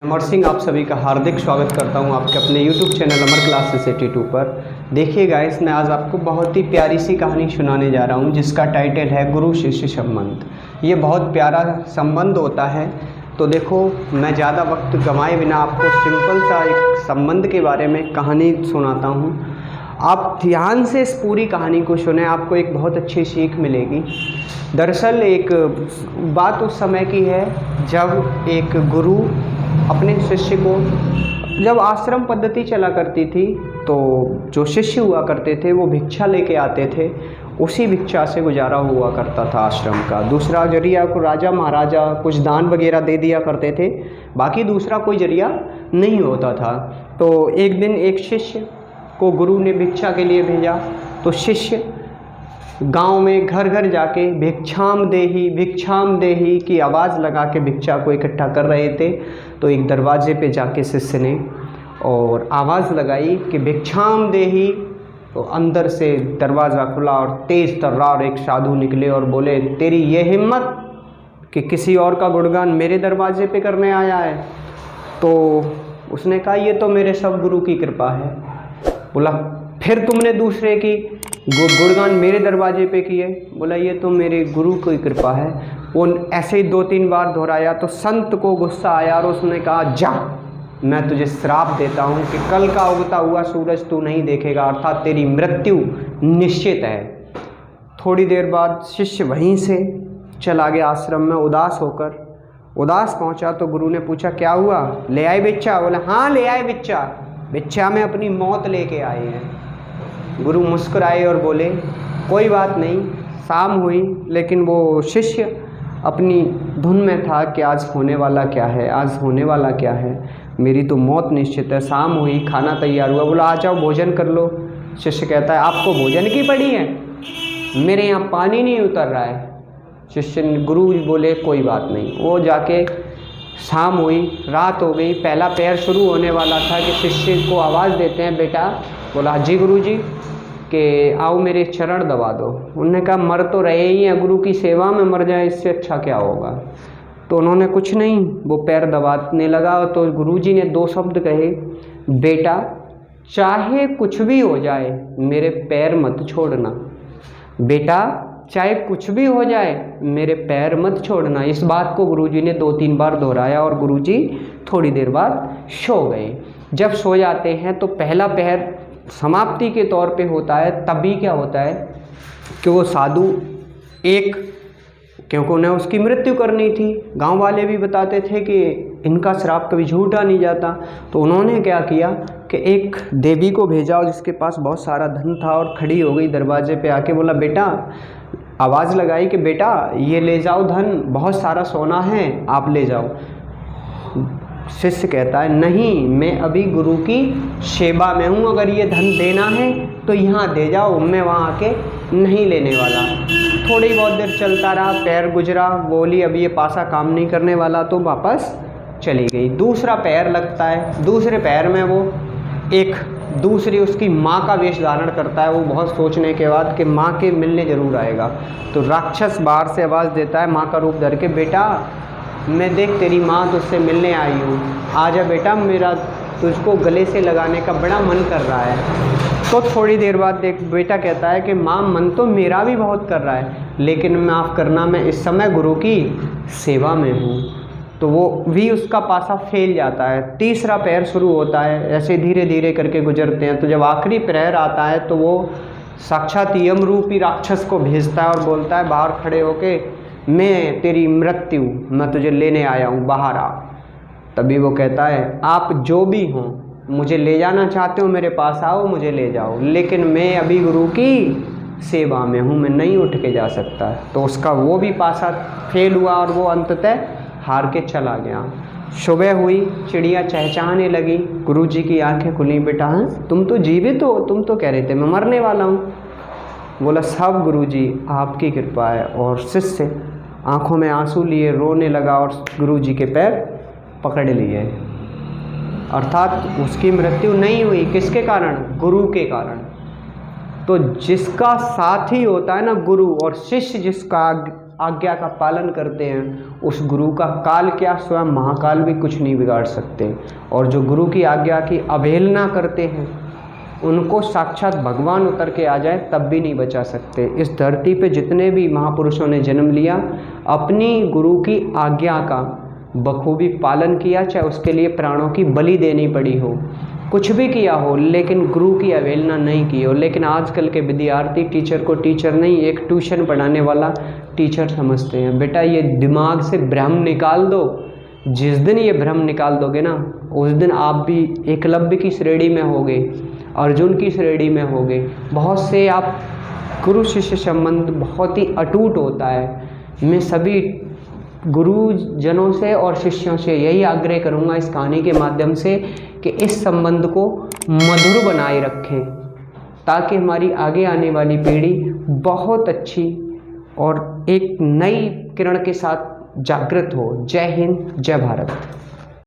अमर सिंह आप सभी का हार्दिक स्वागत करता हूं आपके अपने YouTube चैनल अमर क्लासेस 82 पर। देखिए गाइस, मैं आज आपको बहुत ही प्यारी सी कहानी सुनाने जा रहा हूं जिसका टाइटल है गुरु शिष्य संबंध। ये बहुत प्यारा संबंध होता है। तो देखो, मैं ज़्यादा वक्त गंवाए बिना आपको सिंपल सा एक संबंध के बारे में कहानी सुनाता हूँ। आप ध्यान से इस पूरी कहानी को सुने, आपको एक बहुत अच्छी सीख मिलेगी। दरअसल एक बात उस समय की है जब एक गुरु अपने शिष्य को, जब आश्रम पद्धति चला करती थी तो जो शिष्य हुआ करते थे वो भिक्षा लेके आते थे, उसी भिक्षा से गुजारा हुआ करता था आश्रम का। दूसरा जरिया को राजा महाराजा कुछ दान वगैरह दे दिया करते थे, बाकी दूसरा कोई जरिया नहीं होता था। तो एक दिन एक शिष्य को गुरु ने भिक्षा के लिए भेजा, तो शिष्य गांव में घर घर जाके भिक्षाम देही की आवाज़ लगा के भिक्षा को इकट्ठा कर रहे थे। तो एक दरवाजे पे जाके शिष्य ने और आवाज़ लगाई कि भिक्षाम देही। तो अंदर से दरवाज़ा खुला और तेज़ तर्रार एक साधु निकले और बोले, तेरी ये हिम्मत कि किसी और का गुणगान मेरे दरवाजे पे करने आया है? तो उसने कहा, ये तो मेरे सब गुरु की कृपा है। बोला, फिर तुमने दूसरे की गुणगान मेरे दरवाजे पे किए? बोला, ये तो मेरे गुरु की कृपा है। वो ऐसे ही 2-3 बार दोहराया तो संत को गुस्सा आया और उसने कहा, जा, मैं तुझे श्राप देता हूँ कि कल का उगता हुआ सूरज तू नहीं देखेगा, अर्थात तेरी मृत्यु निश्चित है। थोड़ी देर बाद शिष्य वहीं से चला गया आश्रम में उदास होकर। उदास पहुँचा तो गुरु ने पूछा, क्या हुआ, ले आए भिक्षा? बोला, हाँ ले आए भिक्षा, भिक्षा में अपनी मौत लेके आए हैं। गुरु मुस्कुराए और बोले, कोई बात नहीं। शाम हुई लेकिन वो शिष्य अपनी धुन में था कि आज होने वाला क्या है, आज होने वाला क्या है, मेरी तो मौत निश्चित है। शाम हुई, खाना तैयार हुआ। बोला, आ जाओ भोजन कर लो। शिष्य कहता है, आपको भोजन की पड़ी है, मेरे यहाँ पानी नहीं उतर रहा है। गुरु बोले, कोई बात नहीं। वो जाके, शाम हुई, रात हो गई, पहला पहर शुरू होने वाला था कि शिष्य को आवाज़ देते हैं, बेटा। बोला, जी गुरु जी, कि आओ मेरे चरण दबा दो। उन्होंने कहा, मर तो रहे ही हैं, गुरु की सेवा में मर जाए, इससे अच्छा क्या होगा। तो उन्होंने कुछ नहीं, वो पैर दबाने लगा। तो गुरुजी ने 2 शब्द कहे, बेटा चाहे कुछ भी हो जाए मेरे पैर मत छोड़ना, बेटा चाहे कुछ भी हो जाए मेरे पैर मत छोड़ना। इस बात को गुरुजी ने 2-3 बार दोहराया और गुरुजी थोड़ी देर बाद सो गए। जब सो जाते हैं तो पहला पहर समाप्ति के तौर पे होता है। तभी क्या होता है कि वो साधु क्योंकि उन्हें उसकी मृत्यु करनी थी, गांव वाले भी बताते थे कि इनका श्राप कभी झूठा नहीं जाता। तो उन्होंने क्या किया कि एक देवी को भेजा जिसके पास बहुत सारा धन था और खड़ी हो गई दरवाजे पे आके। बोला, बेटा, आवाज़ लगाई कि बेटा ये ले जाओ धन, बहुत सारा सोना है, आप ले जाओ। शिष्य कहता है, नहीं, मैं अभी गुरु की सेवा में हूँ, अगर ये धन देना है तो यहाँ दे जाओ, मैं वहाँ आके नहीं लेने वाला। थोड़ी बहुत देर चलता रहा, पैर गुजरा, बोली अभी ये पासा काम नहीं करने वाला, तो वापस चली गई। दूसरा पैर लगता है, दूसरे पैर में वो एक दूसरी उसकी माँ का वेश धारण करता है। वो बहुत सोचने के बाद कि माँ के मिलने ज़रूर आएगा। तो राक्षस बाहर से आवाज़ देता है माँ का रूप धर के, बेटा मैं देख तेरी माँ तुझसे मिलने आई हूँ, आजा बेटा, मेरा तुझको गले से लगाने का बड़ा मन कर रहा है। तो थोड़ी देर बाद देख बेटा कहता है कि माँ, मन तो मेरा भी बहुत कर रहा है, लेकिन माफ़ करना, मैं इस समय गुरु की सेवा में हूँ। तो वो भी उसका पासा फैल जाता है। तीसरा पैर शुरू होता है, ऐसे धीरे धीरे करके गुजरते हैं। तो जब आखिरी पैर आता है तो वो साक्षात यम रूपी राक्षस को भेजता है और बोलता है बाहर खड़े होके, मैं तेरी मृत्यु, मैं तुझे लेने आया हूँ, बाहर आ। तभी वो कहता है, आप जो भी हों, मुझे ले जाना चाहते हो मेरे पास आओ, मुझे ले जाओ, लेकिन मैं अभी गुरु की सेवा में हूँ, मैं नहीं उठ के जा सकता। तो उसका वो भी पासा फेल हुआ और वो अंततः हार के चला गया। सुबह हुई, चिड़िया चहचहाने लगी, गुरुजी की आंखें खुली, बेटा हाँ तुम तो जीवित हो, तुम तो कह रहे थे मैं मरने वाला हूँ। बोला, सब गुरुजी आपकी कृपा है। और शिष्य आंखों में आंसू लिए रोने लगा और गुरुजी के पैर पकड़ लिए। अर्थात उसकी मृत्यु नहीं हुई, किसके कारण? गुरु के कारण। तो जिसका साथी होता है ना गुरु, और शिष्य जिसका आज्ञा का पालन करते हैं, उस गुरु का काल क्या स्वयं महाकाल भी कुछ नहीं बिगाड़ सकते। और जो गुरु की आज्ञा की अवहेलना करते हैं उनको साक्षात भगवान उतर के आ जाए तब भी नहीं बचा सकते। इस धरती पे जितने भी महापुरुषों ने जन्म लिया अपनी गुरु की आज्ञा का बखूबी पालन किया, चाहे उसके लिए प्राणों की बलि देनी पड़ी हो, कुछ भी किया हो, लेकिन गुरु की अवहेलना नहीं की हो। लेकिन आजकल के विद्यार्थी टीचर को टीचर नहीं, एक ट्यूशन पढ़ाने वाला टीचर समझते हैं। बेटा ये दिमाग से भ्रम निकाल दो, जिस दिन ये भ्रम निकाल दोगे ना उस दिन आप भी एकलव्य की श्रेणी में होगे, अर्जुन की श्रेणी में होगे। बहुत से आप गुरु शिष्य संबंध बहुत ही अटूट होता है। मैं सभी गुरुजनों से और शिष्यों से यही आग्रह करूंगा इस कहानी के माध्यम से कि इस संबंध को मधुर बनाए रखें, ताकि हमारी आगे आने वाली पीढ़ी बहुत अच्छी और एक नई किरण के साथ जागृत हो। जय हिंद, जय भारत।